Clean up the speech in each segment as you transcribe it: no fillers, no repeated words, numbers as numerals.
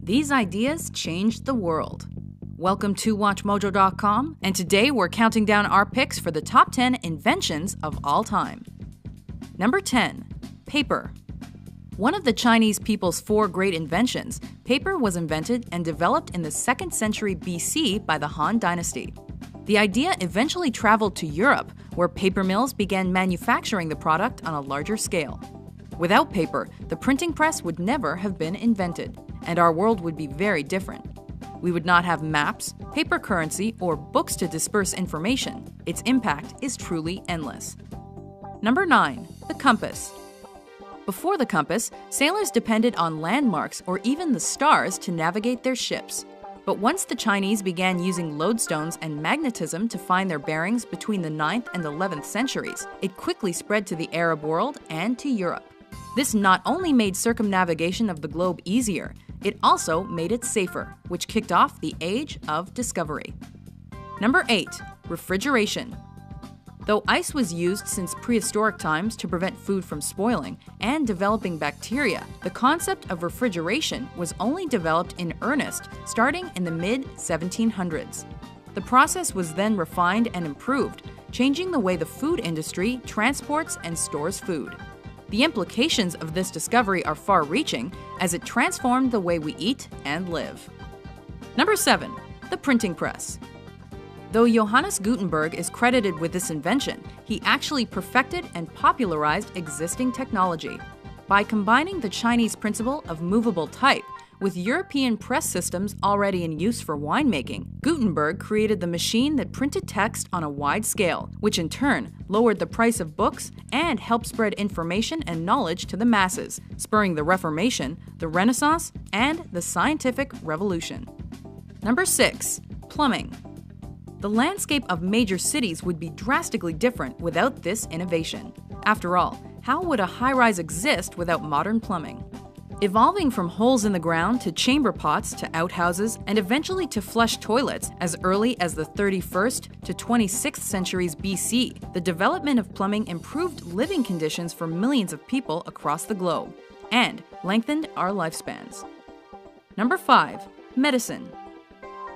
These ideas changed the world. Welcome to WatchMojo.com, and today we're counting down our picks for the top 10 inventions of all time. Number 10. Paper. One of the Chinese people's 4 great inventions, paper was invented and developed in the 2nd century BC by the Han Dynasty. The idea eventually traveled to Europe, where paper mills began manufacturing the product on a larger scale. Without paper, the printing press would never have been invented, and our world would be very different. We would not have maps, paper currency, or books to disperse information. Its impact is truly endless. Number 9. The compass. Before the compass, sailors depended on landmarks or even the stars to navigate their ships. But once the Chinese began using lodestones and magnetism to find their bearings between the 9th and 11th centuries, it quickly spread to the Arab world and to Europe. This not only made circumnavigation of the globe easier, it also made it safer, which kicked off the age of discovery. Number 8. Refrigeration. Though ice was used since prehistoric times to prevent food from spoiling and developing bacteria, the concept of refrigeration was only developed in earnest starting in the mid-1700s. The process was then refined and improved, changing the way the food industry transports and stores food. The implications of this discovery are far-reaching, as it transformed the way we eat and live. Number 7. The printing press. Though Johannes Gutenberg is credited with this invention, he actually perfected and popularized existing technology. By combining the Chinese principle of movable type with European press systems already in use for winemaking, Gutenberg created the machine that printed text on a wide scale, which in turn lowered the price of books and helped spread information and knowledge to the masses, spurring the Reformation, the Renaissance, and the scientific revolution. Number 6. Plumbing. The landscape of major cities would be drastically different without this innovation. After all, how would a high-rise exist without modern plumbing? Evolving from holes in the ground to chamber pots to outhouses and eventually to flush toilets as early as the 31st to 26th centuries BC, the development of plumbing improved living conditions for millions of people across the globe and lengthened our lifespans. Number 5. Medicine.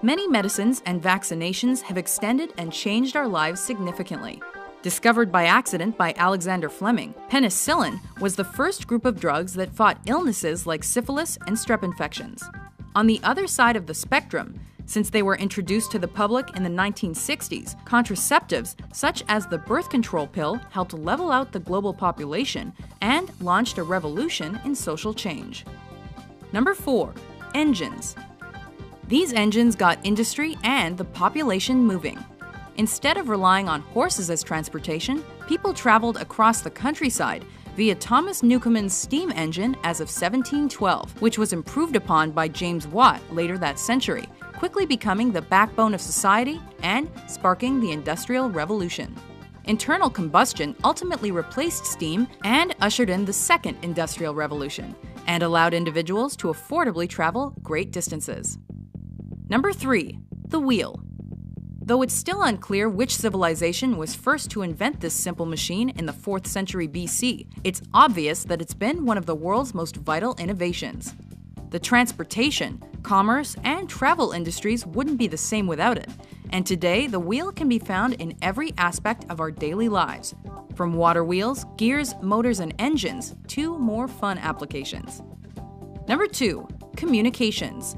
Many medicines and vaccinations have extended and changed our lives significantly. Discovered by accident by Alexander Fleming, penicillin was the first group of drugs that fought illnesses like syphilis and strep infections. On the other side of the spectrum, since they were introduced to the public in the 1960s, contraceptives such as the birth control pill helped level out the global population and launched a revolution in social change. Number 4. Engines. These engines got industry and the population moving. Instead of relying on horses as transportation, people traveled across the countryside via Thomas Newcomen's steam engine as of 1712, which was improved upon by James Watt later that century, quickly becoming the backbone of society and sparking the Industrial Revolution. Internal combustion ultimately replaced steam and ushered in the Second Industrial Revolution, and allowed individuals to affordably travel great distances. Number 3. The wheel. Though it's still unclear which civilization was first to invent this simple machine in the 4th century BC, it's obvious that it's been one of the world's most vital innovations. The transportation, commerce, and travel industries wouldn't be the same without it, and today the wheel can be found in every aspect of our daily lives, from water wheels, gears, motors, and engines to more fun applications. Number 2. Communications.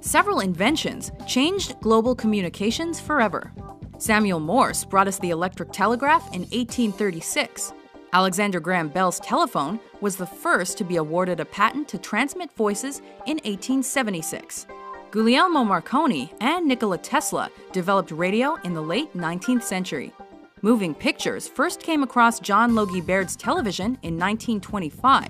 Several inventions changed global communications forever. Samuel Morse brought us the electric telegraph in 1836. Alexander Graham Bell's telephone was the first to be awarded a patent to transmit voices in 1876. Guglielmo Marconi and Nikola Tesla developed radio in the late 19th century. Moving pictures first came across John Logie Baird's television in 1925.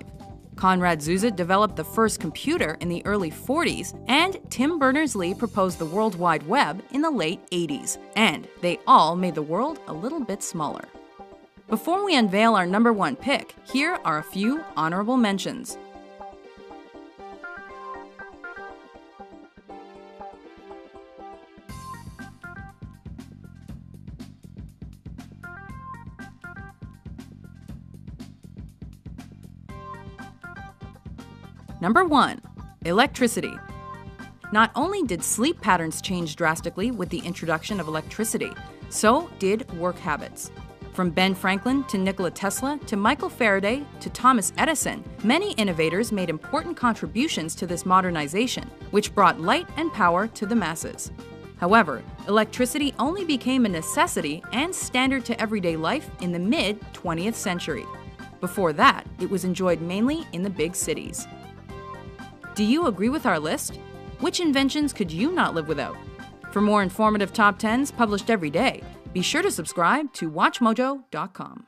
Conrad Zuse developed the first computer in the early 40s, and Tim Berners-Lee proposed the World Wide Web in the late 80s, and they all made the world a little bit smaller. Before we unveil our number 1 pick, here are a few honorable mentions. Number 1. Electricity. Not only did sleep patterns change drastically with the introduction of electricity, so did work habits. From Ben Franklin to Nikola Tesla to Michael Faraday to Thomas Edison, many innovators made important contributions to this modernization, which brought light and power to the masses. However, electricity only became a necessity and standard to everyday life in the mid-20th century. Before that, it was enjoyed mainly in the big cities. Do you agree with our list? Which inventions could you not live without? For more informative top 10s published every day, be sure to subscribe to WatchMojo.com.